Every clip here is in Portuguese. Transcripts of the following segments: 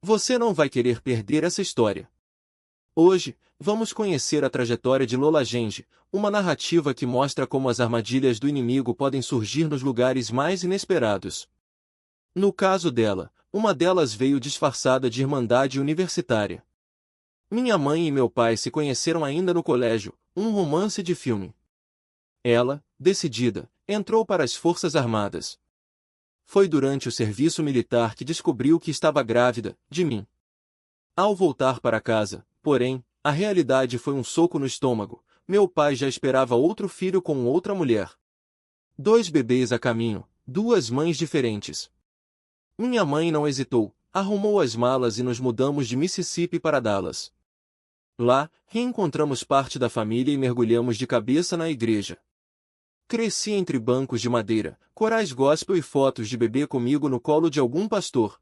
Você não vai querer perder essa história. Hoje, vamos conhecer a trajetória de Lola Genge, uma narrativa que mostra como as armadilhas do inimigo podem surgir nos lugares mais inesperados. No caso dela, uma delas veio disfarçada de irmandade universitária. Minha mãe e meu pai se conheceram ainda no colégio, um romance de filme. Ela, decidida, entrou para as Forças Armadas. Foi durante o serviço militar que descobriu que estava grávida, de mim. Ao voltar para casa, porém, a realidade foi um soco no estômago. Meu pai já esperava outro filho com outra mulher. 2 bebês a caminho, 2 mães diferentes. Minha mãe não hesitou, arrumou as malas e nos mudamos de Mississippi para Dallas. Lá, reencontramos parte da família e mergulhamos de cabeça na igreja. Cresci entre bancos de madeira, corais gospel e fotos de bebê comigo no colo de algum pastor.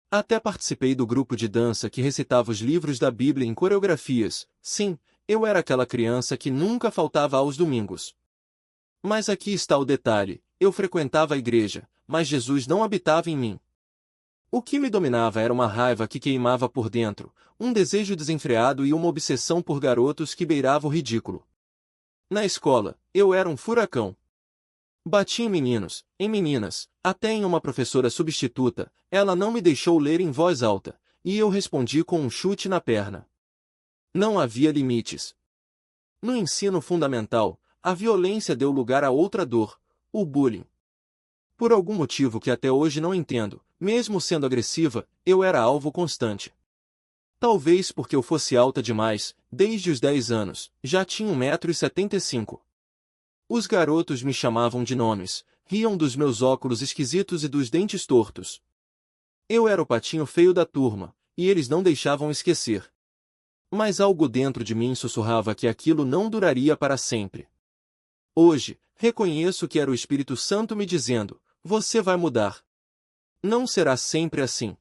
Até participei do grupo de dança que recitava os livros da Bíblia em coreografias. Sim, eu era aquela criança que nunca faltava aos domingos. Mas aqui está o detalhe: eu frequentava a igreja, mas Jesus não habitava em mim. O que me dominava era uma raiva que queimava por dentro, um desejo desenfreado e uma obsessão por garotos que beirava o ridículo. Na escola, eu era um furacão. Bati em meninos, em meninas, até em uma professora substituta. Ela não me deixou ler em voz alta, e eu respondi com um chute na perna. Não havia limites. No ensino fundamental, a violência deu lugar a outra dor, o bullying. Por algum motivo que até hoje não entendo, mesmo sendo agressiva, eu era alvo constante. Talvez porque eu fosse alta demais, desde os 10 anos, já tinha 1,75 m. Os garotos me chamavam de nomes, riam dos meus óculos esquisitos e dos dentes tortos. Eu era o patinho feio da turma, e eles não deixavam esquecer. Mas algo dentro de mim sussurrava que aquilo não duraria para sempre. Hoje, reconheço que era o Espírito Santo me dizendo: você vai mudar. Não será sempre assim.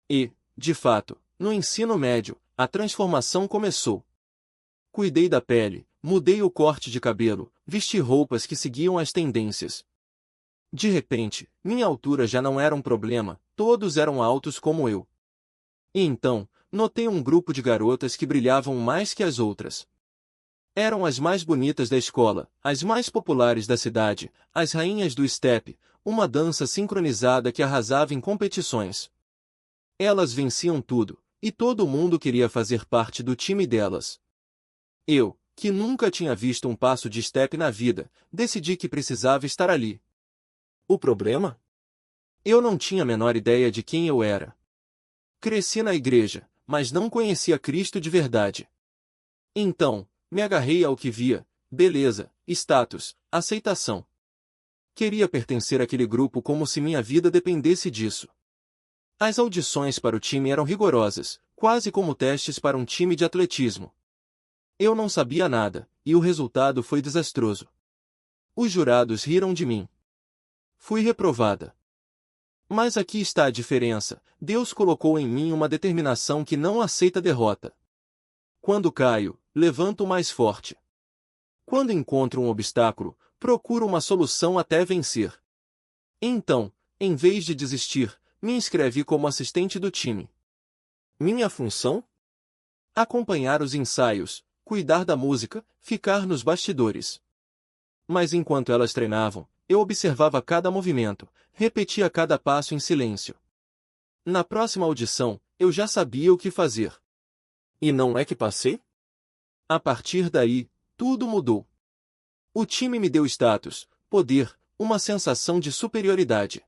E, de fato, no ensino médio, a transformação começou. Cuidei da pele, mudei o corte de cabelo, vesti roupas que seguiam as tendências. De repente, minha altura já não era um problema, todos eram altos como eu. E então, notei um grupo de garotas que brilhavam mais que as outras. Eram as mais bonitas da escola, as mais populares da cidade, as rainhas do step, uma dança sincronizada que arrasava em competições. Elas venciam tudo, e todo mundo queria fazer parte do time delas. Eu, que nunca tinha visto um passo de step na vida, decidi que precisava estar ali. O problema? Eu não tinha a menor ideia de quem eu era. Cresci na igreja, mas não conhecia Cristo de verdade. Então, me agarrei ao que via: beleza, status, aceitação. Queria pertencer àquele grupo como se minha vida dependesse disso. As audições para o time eram rigorosas, quase como testes para um time de atletismo. Eu não sabia nada, e o resultado foi desastroso. Os jurados riram de mim. Fui reprovada. Mas aqui está a diferença: Deus colocou em mim uma determinação que não aceita derrota. Quando caio, levanto mais forte. Quando encontro um obstáculo, procuro uma solução até vencer. Então, em vez de desistir, me inscrevi como assistente do time. Minha função? Acompanhar os ensaios, cuidar da música, ficar nos bastidores. Mas enquanto elas treinavam, eu observava cada movimento, repetia cada passo em silêncio. Na próxima audição, eu já sabia o que fazer. E não é que passei? A partir daí, tudo mudou. O time me deu status, poder, uma sensação de superioridade.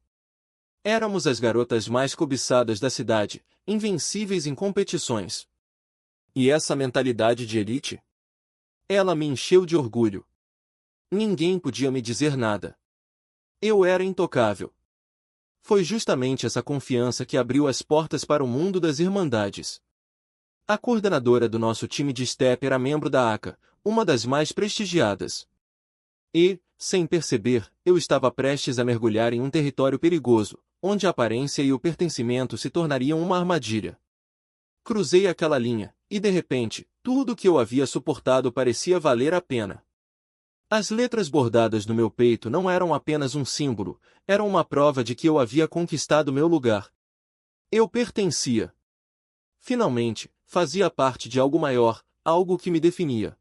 Éramos as garotas mais cobiçadas da cidade, invencíveis em competições. E essa mentalidade de elite? Ela me encheu de orgulho. Ninguém podia me dizer nada. Eu era intocável. Foi justamente essa confiança que abriu as portas para o mundo das irmandades. A coordenadora do nosso time de step era membro da ACA, uma das mais prestigiadas. E, sem perceber, eu estava prestes a mergulhar em um território perigoso, onde a aparência e o pertencimento se tornariam uma armadilha. Cruzei aquela linha, e de repente, tudo o que eu havia suportado parecia valer a pena. As letras bordadas no meu peito não eram apenas um símbolo, eram uma prova de que eu havia conquistado meu lugar. Eu pertencia. Finalmente, fazia parte de algo maior, algo que me definia.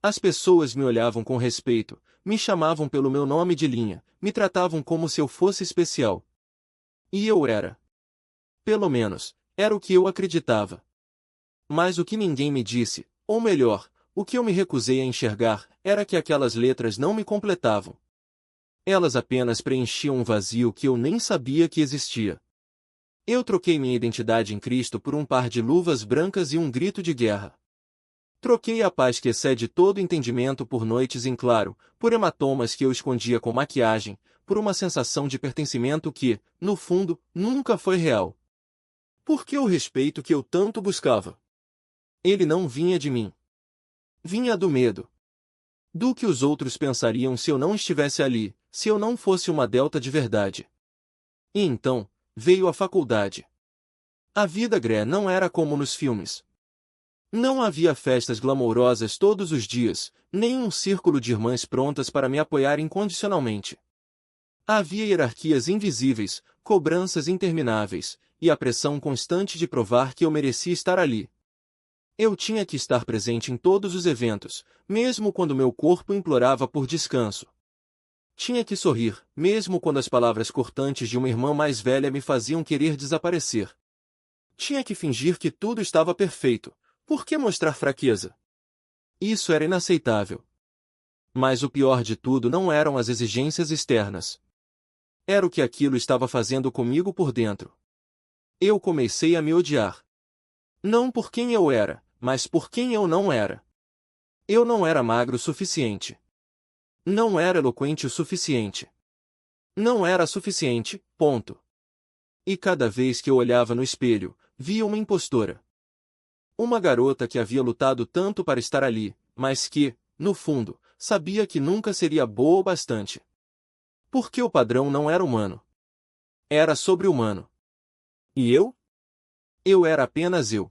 As pessoas me olhavam com respeito, me chamavam pelo meu nome de linha, me tratavam como se eu fosse especial. E eu era. Pelo menos, era o que eu acreditava. Mas o que ninguém me disse, ou melhor, o que eu me recusei a enxergar, era que aquelas letras não me completavam. Elas apenas preenchiam um vazio que eu nem sabia que existia. Eu troquei minha identidade em Cristo por um par de luvas brancas e um grito de guerra. Troquei a paz que excede todo entendimento por noites em claro, por hematomas que eu escondia com maquiagem, por uma sensação de pertencimento que, no fundo, nunca foi real. Por que o respeito que eu tanto buscava? Ele não vinha de mim. Vinha do medo. Do que os outros pensariam se eu não estivesse ali, se eu não fosse uma delta de verdade. E então, veio a faculdade. A vida gré não era como nos filmes. Não havia festas glamourosas todos os dias, nem um círculo de irmãs prontas para me apoiar incondicionalmente. Havia hierarquias invisíveis, cobranças intermináveis, e a pressão constante de provar que eu merecia estar ali. Eu tinha que estar presente em todos os eventos, mesmo quando meu corpo implorava por descanso. Tinha que sorrir, mesmo quando as palavras cortantes de uma irmã mais velha me faziam querer desaparecer. Tinha que fingir que tudo estava perfeito. Por que mostrar fraqueza? Isso era inaceitável. Mas o pior de tudo não eram as exigências externas. Era o que aquilo estava fazendo comigo por dentro. Eu comecei a me odiar. Não por quem eu era, mas por quem eu não era. Eu não era magro o suficiente. Não era eloquente o suficiente. Não era suficiente, ponto. E cada vez que eu olhava no espelho, via uma impostora. Uma garota que havia lutado tanto para estar ali, mas que, no fundo, sabia que nunca seria boa o bastante. Porque o padrão não era humano. Era sobre-humano. E eu? Eu era apenas eu.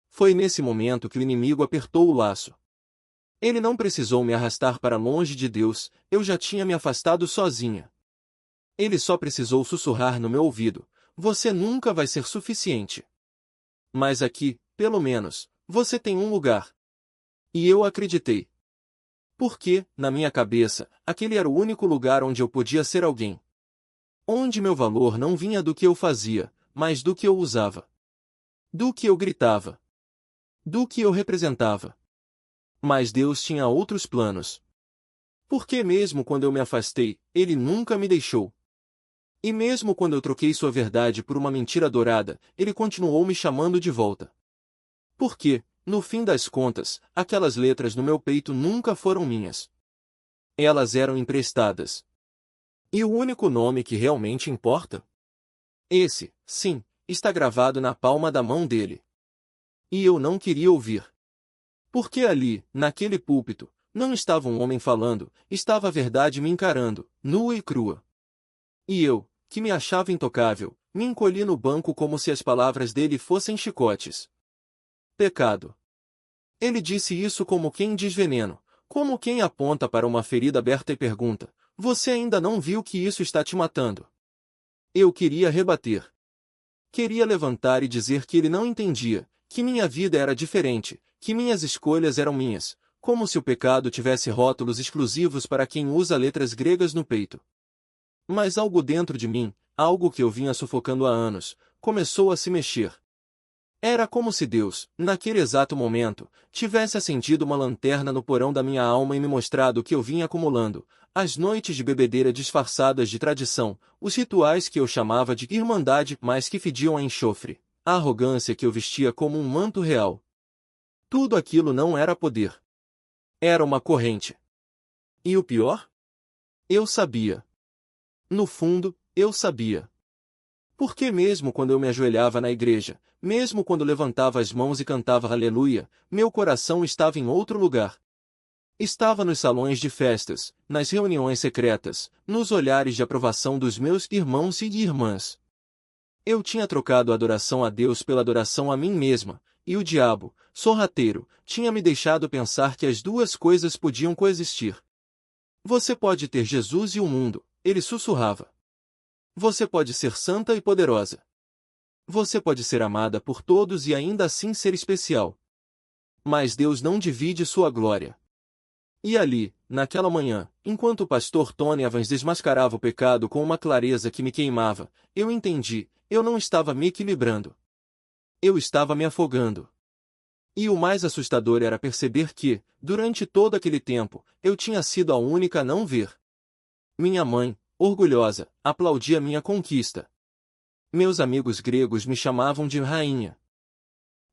Foi nesse momento que o inimigo apertou o laço. Ele não precisou me arrastar para longe de Deus, eu já tinha me afastado sozinha. Ele só precisou sussurrar no meu ouvido: você nunca vai ser suficiente. Mas aqui, pelo menos, você tem um lugar. E eu acreditei. Porque, na minha cabeça, aquele era o único lugar onde eu podia ser alguém. Onde meu valor não vinha do que eu fazia, mas do que eu usava. Do que eu gritava. Do que eu representava. Mas Deus tinha outros planos. Porque mesmo quando eu me afastei, Ele nunca me deixou. E mesmo quando eu troquei sua verdade por uma mentira dourada, Ele continuou me chamando de volta. Porque, no fim das contas, aquelas letras no meu peito nunca foram minhas. Elas eram emprestadas. E o único nome que realmente importa? Esse, sim, está gravado na palma da mão dele. E eu não queria ouvir. Porque ali, naquele púlpito, não estava um homem falando, estava a verdade me encarando, nua e crua. E eu, que me achava intocável, me encolhi no banco como se as palavras dele fossem chicotes. Pecado. Ele disse isso como quem diz veneno, como quem aponta para uma ferida aberta e pergunta: você ainda não viu que isso está te matando? Eu queria rebater. Queria levantar e dizer que ele não entendia, que minha vida era diferente, que minhas escolhas eram minhas, como se o pecado tivesse rótulos exclusivos para quem usa letras gregas no peito. Mas algo dentro de mim, algo que eu vinha sufocando há anos, começou a se mexer. Era como se Deus, naquele exato momento, tivesse acendido uma lanterna no porão da minha alma e me mostrado o que eu vinha acumulando, as noites de bebedeira disfarçadas de tradição, os rituais que eu chamava de irmandade, mas que fediam a enxofre, a arrogância que eu vestia como um manto real. Tudo aquilo não era poder. Era uma corrente. E o pior? Eu sabia. No fundo, eu sabia. Porque mesmo quando eu me ajoelhava na igreja, mesmo quando levantava as mãos e cantava aleluia, meu coração estava em outro lugar. Estava nos salões de festas, nas reuniões secretas, nos olhares de aprovação dos meus irmãos e irmãs. Eu tinha trocado a adoração a Deus pela adoração a mim mesma, e o diabo, sorrateiro, tinha me deixado pensar que as duas coisas podiam coexistir. Você pode ter Jesus e o mundo, ele sussurrava. Você pode ser santa e poderosa. Você pode ser amada por todos e ainda assim ser especial. Mas Deus não divide sua glória. E ali, naquela manhã, enquanto o pastor Tony Evans desmascarava o pecado com uma clareza que me queimava, eu entendi, eu não estava me equilibrando. Eu estava me afogando. E o mais assustador era perceber que, durante todo aquele tempo, eu tinha sido a única a não ver. Minha mãe, orgulhosa, aplaudia minha conquista. Meus amigos gregos me chamavam de rainha.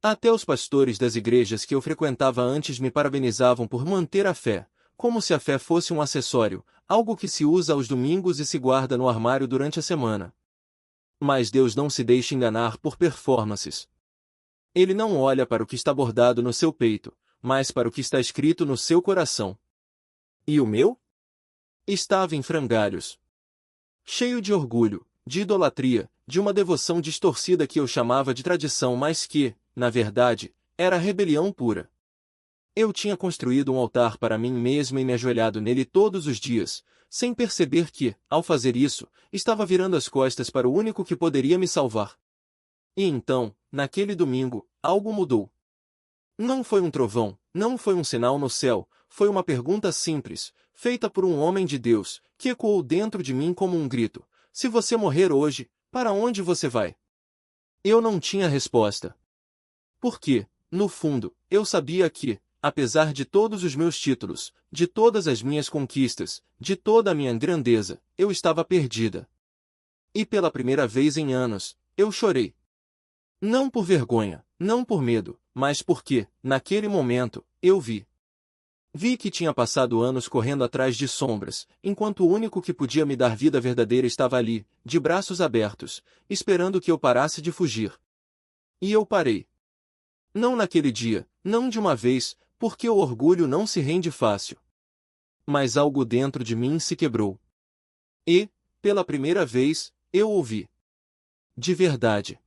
Até os pastores das igrejas que eu frequentava antes me parabenizavam por manter a fé, como se a fé fosse um acessório, algo que se usa aos domingos e se guarda no armário durante a semana. Mas Deus não se deixa enganar por performances. Ele não olha para o que está bordado no seu peito, mas para o que está escrito no seu coração. E o meu? Estava em frangalhos. Cheio de orgulho, de idolatria, de uma devoção distorcida que eu chamava de tradição, mas que, na verdade, era rebelião pura. Eu tinha construído um altar para mim mesmo e me ajoelhado nele todos os dias, sem perceber que, ao fazer isso, estava virando as costas para o único que poderia me salvar. E então, naquele domingo, algo mudou. Não foi um trovão, não foi um sinal no céu, foi uma pergunta simples, feita por um homem de Deus, que ecoou dentro de mim como um grito: se você morrer hoje, para onde você vai? Eu não tinha resposta. Porque, no fundo, eu sabia que, apesar de todos os meus títulos, de todas as minhas conquistas, de toda a minha grandeza, eu estava perdida. E pela primeira vez em anos, eu chorei. Não por vergonha, não por medo, mas porque, naquele momento, eu vi. Vi que tinha passado anos correndo atrás de sombras, enquanto o único que podia me dar vida verdadeira estava ali, de braços abertos, esperando que eu parasse de fugir. E eu parei. Não naquele dia, não de uma vez, porque o orgulho não se rende fácil. Mas algo dentro de mim se quebrou. E, pela primeira vez, eu ouvi. De verdade.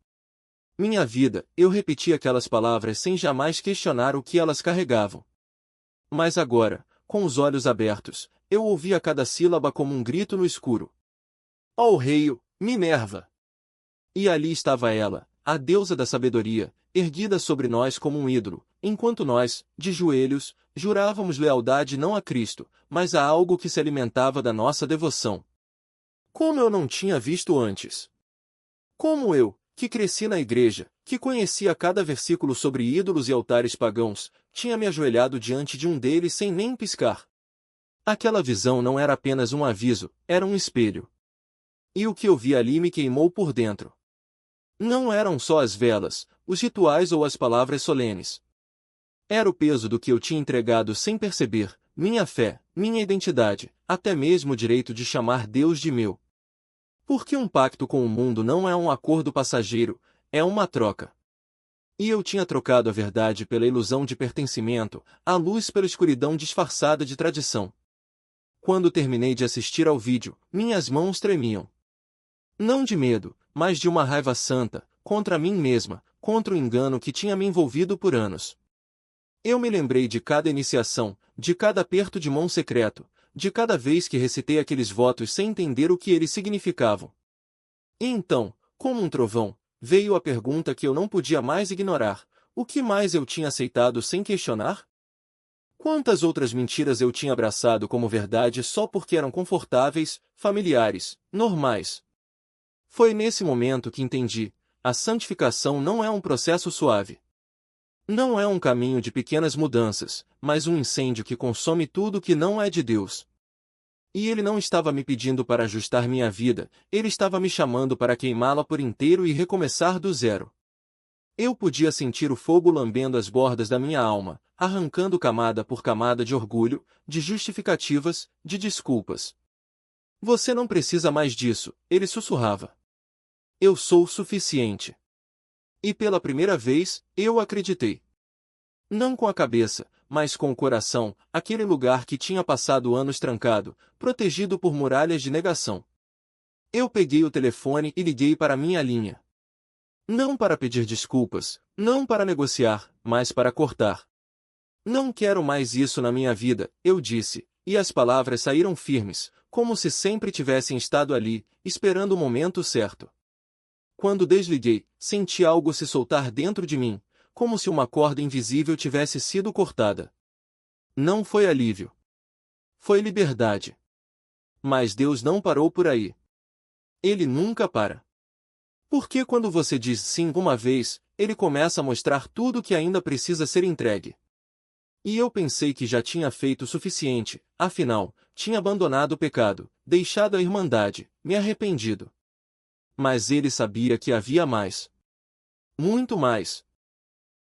Minha vida, eu repeti aquelas palavras sem jamais questionar o que elas carregavam. Mas agora, com os olhos abertos, eu ouvia cada sílaba como um grito no escuro. Ó rei, Minerva! E ali estava ela, a deusa da sabedoria, erguida sobre nós como um ídolo, enquanto nós, de joelhos, jurávamos lealdade não a Cristo, mas a algo que se alimentava da nossa devoção. Como eu não tinha visto antes! Como eu, que cresci na igreja, que conhecia cada versículo sobre ídolos e altares pagãos, tinha me ajoelhado diante de um deles sem nem piscar. Aquela visão não era apenas um aviso, era um espelho. E o que eu vi ali me queimou por dentro. Não eram só as velas, os rituais ou as palavras solenes. Era o peso do que eu tinha entregado sem perceber, minha fé, minha identidade, até mesmo o direito de chamar Deus de meu. Porque um pacto com o mundo não é um acordo passageiro, é uma troca. E eu tinha trocado a verdade pela ilusão de pertencimento, a luz pela escuridão disfarçada de tradição. Quando terminei de assistir ao vídeo, minhas mãos tremiam. Não de medo, mas de uma raiva santa, contra mim mesma, contra o engano que tinha me envolvido por anos. Eu me lembrei de cada iniciação, de cada aperto de mão secreto, de cada vez que recitei aqueles votos sem entender o que eles significavam. E então, como um trovão, veio a pergunta que eu não podia mais ignorar: o que mais eu tinha aceitado sem questionar? Quantas outras mentiras eu tinha abraçado como verdade só porque eram confortáveis, familiares, normais? Foi nesse momento que entendi: a santificação não é um processo suave. Não é um caminho de pequenas mudanças, mas um incêndio que consome tudo que não é de Deus. E ele não estava me pedindo para ajustar minha vida, ele estava me chamando para queimá-la por inteiro e recomeçar do zero. Eu podia sentir o fogo lambendo as bordas da minha alma, arrancando camada por camada de orgulho, de justificativas, de desculpas. Você não precisa mais disso, ele sussurrava. Eu sou o suficiente. E pela primeira vez, eu acreditei. Não com a cabeça, mas com o coração, aquele lugar que tinha passado anos trancado, protegido por muralhas de negação. Eu peguei o telefone e liguei para minha linha. Não para pedir desculpas, não para negociar, mas para cortar. Não quero mais isso na minha vida, eu disse, e as palavras saíram firmes, como se sempre tivessem estado ali, esperando o momento certo. Quando desliguei, senti algo se soltar dentro de mim, como se uma corda invisível tivesse sido cortada. Não foi alívio. Foi liberdade. Mas Deus não parou por aí. Ele nunca para. Porque quando você diz sim uma vez, Ele começa a mostrar tudo que ainda precisa ser entregue. E eu pensei que já tinha feito o suficiente, afinal, tinha abandonado o pecado, deixado a irmandade, me arrependido. Mas Ele sabia que havia mais. Muito mais.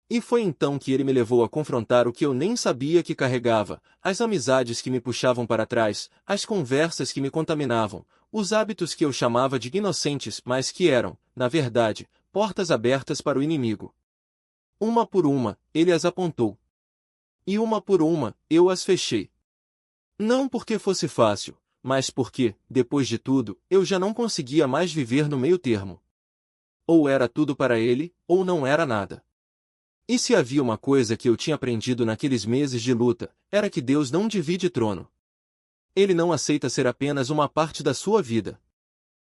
E foi então que Ele me levou a confrontar o que eu nem sabia que carregava, as amizades que me puxavam para trás, as conversas que me contaminavam, os hábitos que eu chamava de inocentes, mas que eram, na verdade, portas abertas para o inimigo. Uma por uma, Ele as apontou. E uma por uma, eu as fechei. Não porque fosse fácil, mas porque, depois de tudo, eu já não conseguia mais viver no meio termo. Ou era tudo para Ele, ou não era nada. E se havia uma coisa que eu tinha aprendido naqueles meses de luta, era que Deus não divide trono. Ele não aceita ser apenas uma parte da sua vida.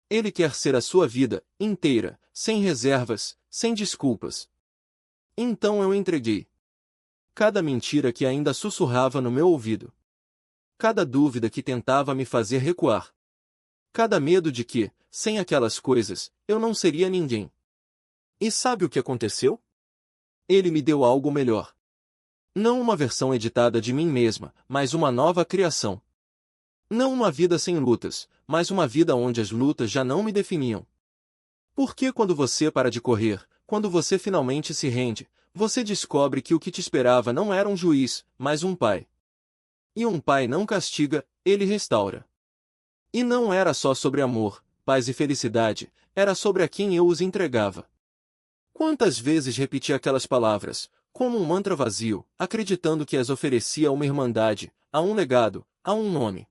Ele quer ser a sua vida, inteira, sem reservas, sem desculpas. Então eu entreguei. Cada mentira que ainda sussurrava no meu ouvido. Cada dúvida que tentava me fazer recuar. Cada medo de que, sem aquelas coisas, eu não seria ninguém. E sabe o que aconteceu? Ele me deu algo melhor. Não uma versão editada de mim mesma, mas uma nova criação. Não uma vida sem lutas, mas uma vida onde as lutas já não me definiam. Porque quando você para de correr, quando você finalmente se rende, você descobre que o que te esperava não era um juiz, mas um pai. E um pai não castiga, ele restaura. E não era só sobre amor, paz e felicidade, era sobre a quem eu os entregava. Quantas vezes repeti aquelas palavras, como um mantra vazio, acreditando que as oferecia a uma irmandade, a um legado, a um nome.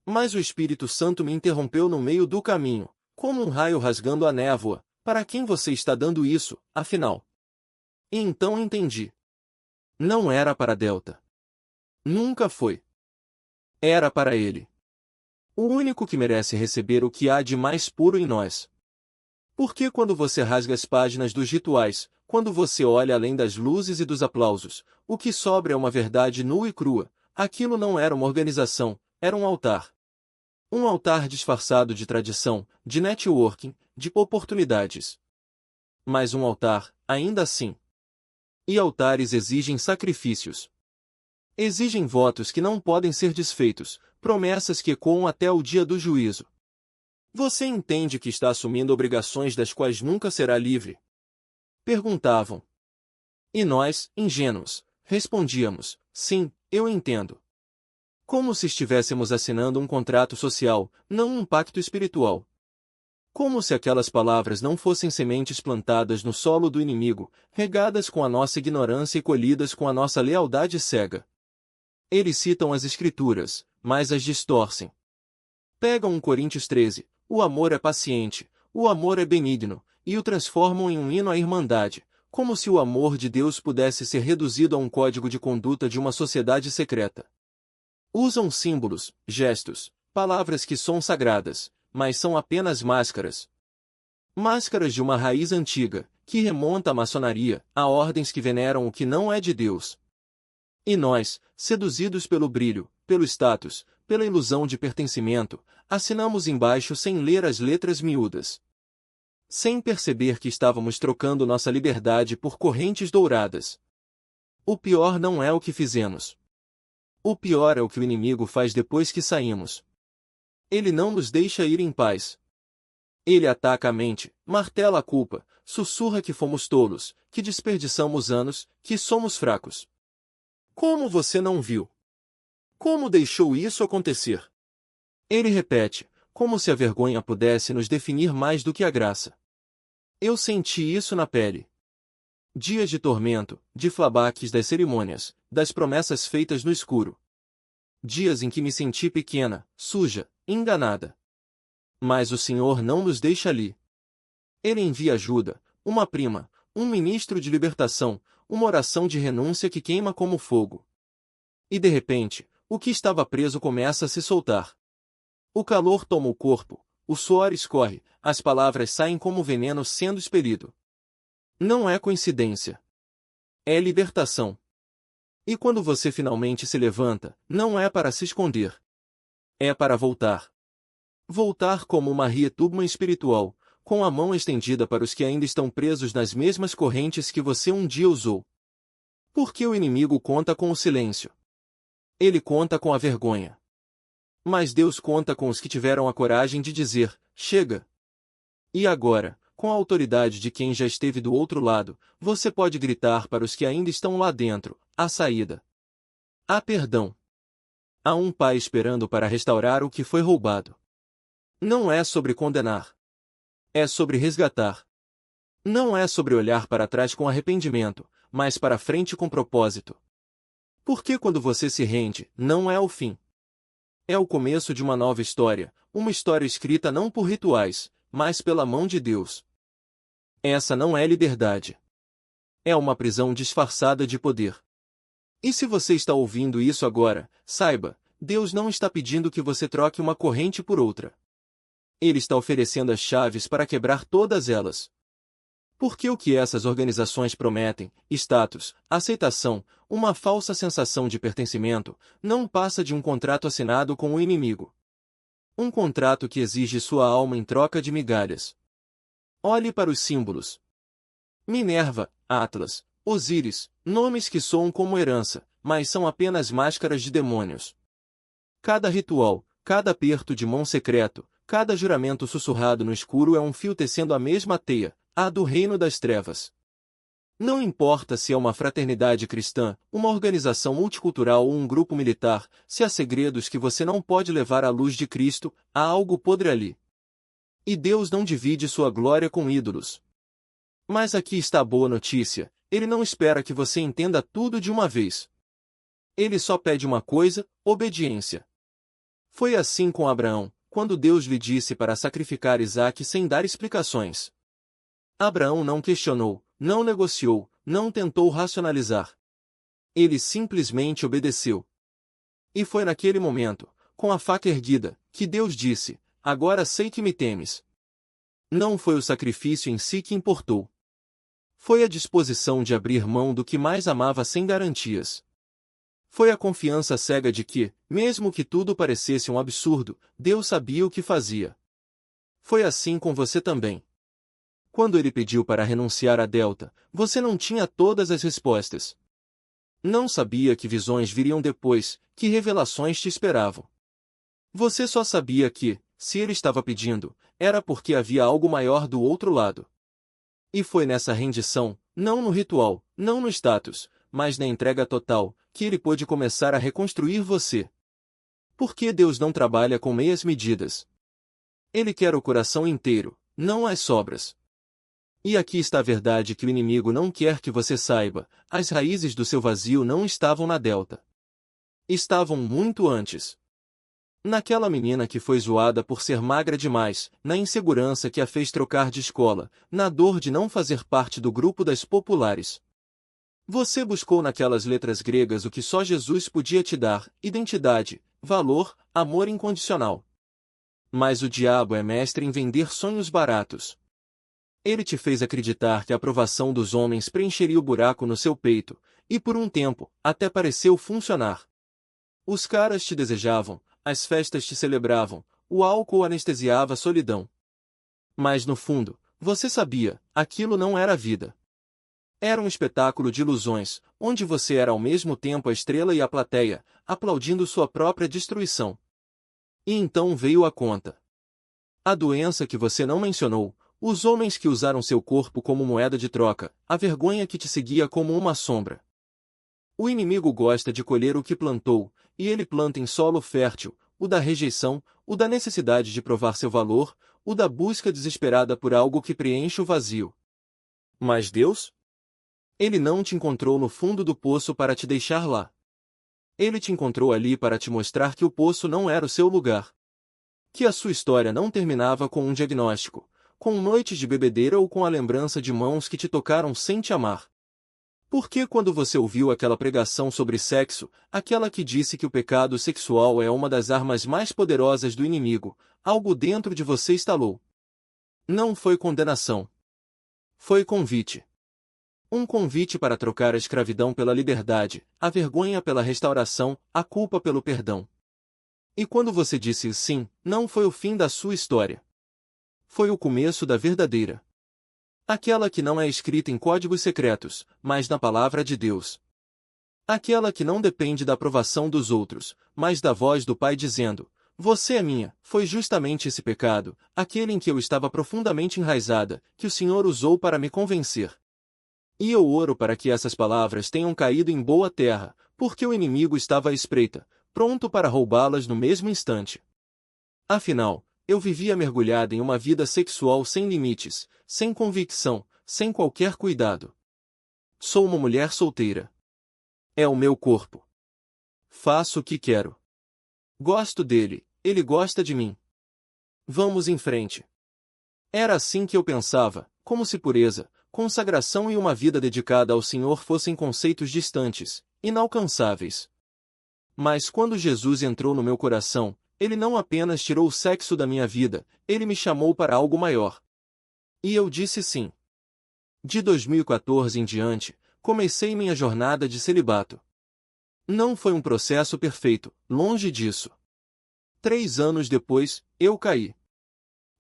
Mas o Espírito Santo me interrompeu no meio do caminho, como um raio rasgando a névoa. Para quem você está dando isso, afinal? E então entendi. Não era para Delta. Nunca foi. Era para ele. O único que merece receber o que há de mais puro em nós. Porque quando você rasga as páginas dos rituais, quando você olha além das luzes e dos aplausos, o que sobra é uma verdade nua e crua. Aquilo não era uma organização, era um altar. Um altar disfarçado de tradição, de networking, de oportunidades. Mas um altar, ainda assim. E altares exigem sacrifícios. Exigem votos que não podem ser desfeitos, promessas que ecoam até o dia do juízo. Você entende que está assumindo obrigações das quais nunca será livre? Perguntavam. E nós, ingênuos, respondíamos, sim, eu entendo. Como se estivéssemos assinando um contrato social, não um pacto espiritual. Como se aquelas palavras não fossem sementes plantadas no solo do inimigo, regadas com a nossa ignorância e colhidas com a nossa lealdade cega. Eles citam as Escrituras, mas as distorcem. Pegam 1 Coríntios 13, o amor é paciente, o amor é benigno, e o transformam em um hino à irmandade, como se o amor de Deus pudesse ser reduzido a um código de conduta de uma sociedade secreta. Usam símbolos, gestos, palavras que são sagradas, mas são apenas máscaras. Máscaras de uma raiz antiga, que remonta à maçonaria, a ordens que veneram o que não é de Deus. E nós, seduzidos pelo brilho, pelo status, pela ilusão de pertencimento, assinamos embaixo sem ler as letras miúdas. Sem perceber que estávamos trocando nossa liberdade por correntes douradas. O pior não é o que fizemos. O pior é o que o inimigo faz depois que saímos. Ele não nos deixa ir em paz. Ele ataca a mente, martela a culpa, sussurra que fomos tolos, que desperdiçamos anos, que somos fracos. Como você não viu? Como deixou isso acontecer? Ele repete, como se a vergonha pudesse nos definir mais do que a graça. Eu senti isso na pele. Dias de tormento, de flabaques das cerimônias, das promessas feitas no escuro. Dias em que me senti pequena, suja, enganada. Mas o Senhor não nos deixa ali. Ele envia ajuda, uma prima, um ministro de libertação, uma oração de renúncia que queima como fogo. E de repente, o que estava preso começa a se soltar. O calor toma o corpo, o suor escorre, as palavras saem como veneno sendo expelido. Não é coincidência. É libertação. E quando você finalmente se levanta, não é para se esconder. É para voltar. Voltar como uma Maria Tubman espiritual, com a mão estendida para os que ainda estão presos nas mesmas correntes que você um dia usou. Porque o inimigo conta com o silêncio. Ele conta com a vergonha. Mas Deus conta com os que tiveram a coragem de dizer, chega. E agora, com a autoridade de quem já esteve do outro lado, você pode gritar para os que ainda estão lá dentro, a saída. Há perdão. Há um pai esperando para restaurar o que foi roubado. Não é sobre condenar. É sobre resgatar. Não é sobre olhar para trás com arrependimento, mas para frente com propósito. Porque quando você se rende, não é o fim. É o começo de uma nova história, uma história escrita não por rituais, mas pela mão de Deus. Essa não é liberdade. É uma prisão disfarçada de poder. E se você está ouvindo isso agora, saiba, Deus não está pedindo que você troque uma corrente por outra. Ele está oferecendo as chaves para quebrar todas elas. Porque o que essas organizações prometem, status, aceitação, uma falsa sensação de pertencimento, não passa de um contrato assinado com o inimigo. Um contrato que exige sua alma em troca de migalhas. Olhe para os símbolos. Minerva, Atlas, Osíris, nomes que soam como herança, mas são apenas máscaras de demônios. Cada ritual, cada aperto de mão secreto, cada juramento sussurrado no escuro é um fio tecendo a mesma teia, a do reino das trevas. Não importa se é uma fraternidade cristã, uma organização multicultural ou um grupo militar, se há segredos que você não pode levar à luz de Cristo, há algo podre ali. E Deus não divide sua glória com ídolos. Mas aqui está a boa notícia, Ele não espera que você entenda tudo de uma vez. Ele só pede uma coisa, obediência. Foi assim com Abraão, quando Deus lhe disse para sacrificar Isaque sem dar explicações. Abraão não questionou, não negociou, não tentou racionalizar. Ele simplesmente obedeceu. E foi naquele momento, com a faca erguida, que Deus disse, agora sei que me temes. Não foi o sacrifício em si que importou. Foi a disposição de abrir mão do que mais amava sem garantias. Foi a confiança cega de que, mesmo que tudo parecesse um absurdo, Deus sabia o que fazia. Foi assim com você também. Quando ele pediu para renunciar a Delta, você não tinha todas as respostas. Não sabia que visões viriam depois, que revelações te esperavam. Você só sabia que, se ele estava pedindo, era porque havia algo maior do outro lado. E foi nessa rendição, não no ritual, não no status, mas na entrega total, que ele pôde começar a reconstruir você. Porque Deus não trabalha com meias medidas. Ele quer o coração inteiro, não as sobras. E aqui está a verdade que o inimigo não quer que você saiba, as raízes do seu vazio não estavam na Delta. Estavam muito antes. Naquela menina que foi zoada por ser magra demais, na insegurança que a fez trocar de escola, na dor de não fazer parte do grupo das populares. Você buscou naquelas letras gregas o que só Jesus podia te dar, identidade, valor, amor incondicional. Mas o diabo é mestre em vender sonhos baratos. Ele te fez acreditar que a aprovação dos homens preencheria o buraco no seu peito, e por um tempo, até pareceu funcionar. Os caras te desejavam, as festas te celebravam, o álcool anestesiava a solidão. Mas no fundo, você sabia, aquilo não era a vida. Era um espetáculo de ilusões, onde você era ao mesmo tempo a estrela e a plateia, aplaudindo sua própria destruição. E então veio a conta. A doença que você não mencionou, os homens que usaram seu corpo como moeda de troca, a vergonha que te seguia como uma sombra. O inimigo gosta de colher o que plantou, e ele planta em solo fértil, o da rejeição, o da necessidade de provar seu valor, o da busca desesperada por algo que preenche o vazio. Mas Deus? Ele não te encontrou no fundo do poço para te deixar lá. Ele te encontrou ali para te mostrar que o poço não era o seu lugar. Que a sua história não terminava com um diagnóstico, com noites de bebedeira ou com a lembrança de mãos que te tocaram sem te amar. Por que quando você ouviu aquela pregação sobre sexo, aquela que disse que o pecado sexual é uma das armas mais poderosas do inimigo, algo dentro de você estalou? Não foi condenação. Foi convite. Um convite para trocar a escravidão pela liberdade, a vergonha pela restauração, a culpa pelo perdão. E quando você disse sim, não foi o fim da sua história. Foi o começo da verdadeira. Aquela que não é escrita em códigos secretos, mas na palavra de Deus. Aquela que não depende da aprovação dos outros, mas da voz do Pai dizendo: você é minha. Foi justamente esse pecado, aquele em que eu estava profundamente enraizada, que o Senhor usou para me convencer. E eu oro para que essas palavras tenham caído em boa terra, porque o inimigo estava à espreita, pronto para roubá-las no mesmo instante. Afinal, eu vivia mergulhada em uma vida sexual sem limites, sem convicção, sem qualquer cuidado. Sou uma mulher solteira. É o meu corpo. Faço o que quero. Gosto dele, ele gosta de mim. Vamos em frente. Era assim que eu pensava, como se pureza, consagração e uma vida dedicada ao Senhor fossem conceitos distantes, inalcançáveis. Mas quando Jesus entrou no meu coração, ele não apenas tirou o sexo da minha vida, ele me chamou para algo maior. E eu disse sim. De 2014 em diante, comecei minha jornada de celibato. Não foi um processo perfeito, longe disso. 3 anos depois, eu caí.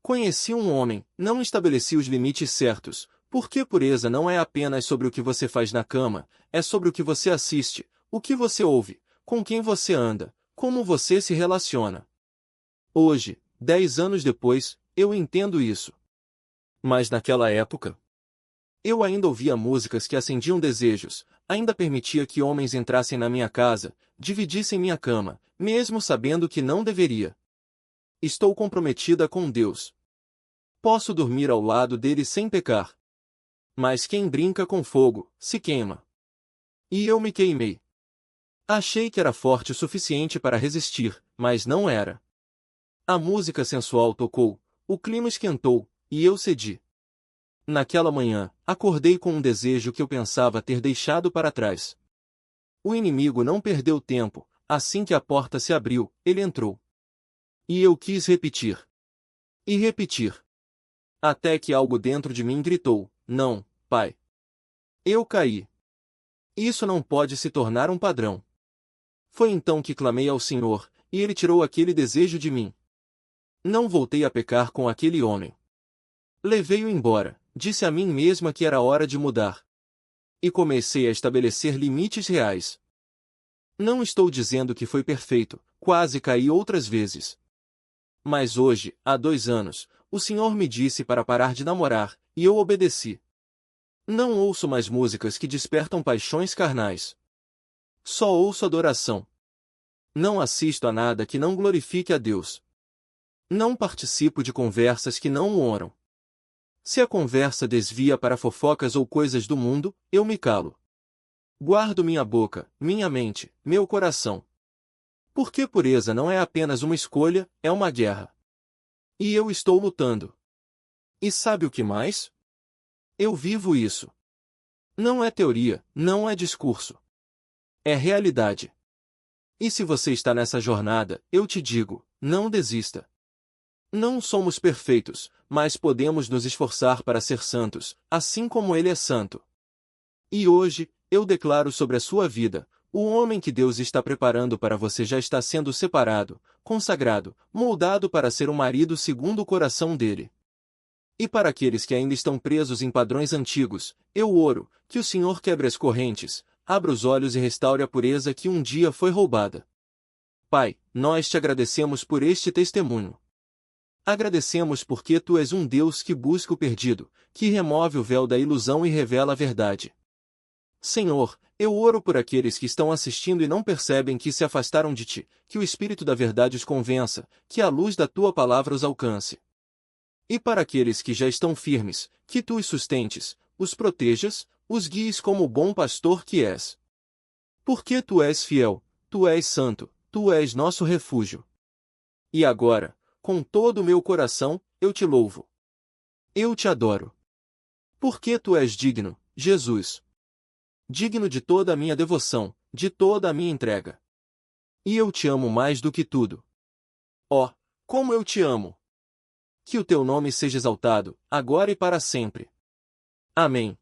Conheci um homem, não estabeleci os limites certos, porque pureza não é apenas sobre o que você faz na cama, é sobre o que você assiste, o que você ouve, com quem você anda, como você se relaciona. Hoje, 10 anos depois, eu entendo isso. Mas naquela época, eu ainda ouvia músicas que acendiam desejos, ainda permitia que homens entrassem na minha casa, dividissem minha cama, mesmo sabendo que não deveria. Estou comprometida com Deus. Posso dormir ao lado dele sem pecar. Mas quem brinca com fogo, se queima. E eu me queimei. Achei que era forte o suficiente para resistir, mas não era. A música sensual tocou, o clima esquentou, e eu cedi. Naquela manhã, acordei com um desejo que eu pensava ter deixado para trás. O inimigo não perdeu tempo, assim que a porta se abriu, ele entrou. E eu quis repetir. E repetir. Até que algo dentro de mim gritou: não, pai. Eu caí. Isso não pode se tornar um padrão. Foi então que clamei ao Senhor, e ele tirou aquele desejo de mim. Não voltei a pecar com aquele homem. Levei-o embora, disse a mim mesma que era hora de mudar. E comecei a estabelecer limites reais. Não estou dizendo que foi perfeito, quase caí outras vezes. Mas hoje, há 2 anos, o Senhor me disse para parar de namorar, e eu obedeci. Não ouço mais músicas que despertam paixões carnais. Só ouço adoração. Não assisto a nada que não glorifique a Deus. Não participo de conversas que não o honram. Se a conversa desvia para fofocas ou coisas do mundo, eu me calo. Guardo minha boca, minha mente, meu coração. Porque pureza não é apenas uma escolha, é uma guerra. E eu estou lutando. E sabe o que mais? Eu vivo isso. Não é teoria, não é discurso. É realidade. E se você está nessa jornada, eu te digo, não desista. Não somos perfeitos, mas podemos nos esforçar para ser santos, assim como Ele é santo. E hoje, eu declaro sobre a sua vida, o homem que Deus está preparando para você já está sendo separado, consagrado, moldado para ser um marido segundo o coração dele. E para aqueles que ainda estão presos em padrões antigos, eu oro, que o Senhor quebre as correntes, abra os olhos e restaure a pureza que um dia foi roubada. Pai, nós te agradecemos por este testemunho. Agradecemos porque Tu és um Deus que busca o perdido, que remove o véu da ilusão e revela a verdade. Senhor, eu oro por aqueles que estão assistindo e não percebem que se afastaram de Ti, que o Espírito da verdade os convença, que a luz da Tua palavra os alcance. E para aqueles que já estão firmes, que Tu os sustentes, os protejas, os guies como o bom pastor que és. Porque Tu és fiel, Tu és santo, Tu és nosso refúgio. E agora, com todo o meu coração, eu te louvo. Eu te adoro. Porque Tu és digno, Jesus. digno de toda a minha devoção, de toda a minha entrega. E eu te amo mais do que tudo. Oh, como eu te amo! Que o teu nome seja exaltado, agora e para sempre. Amém.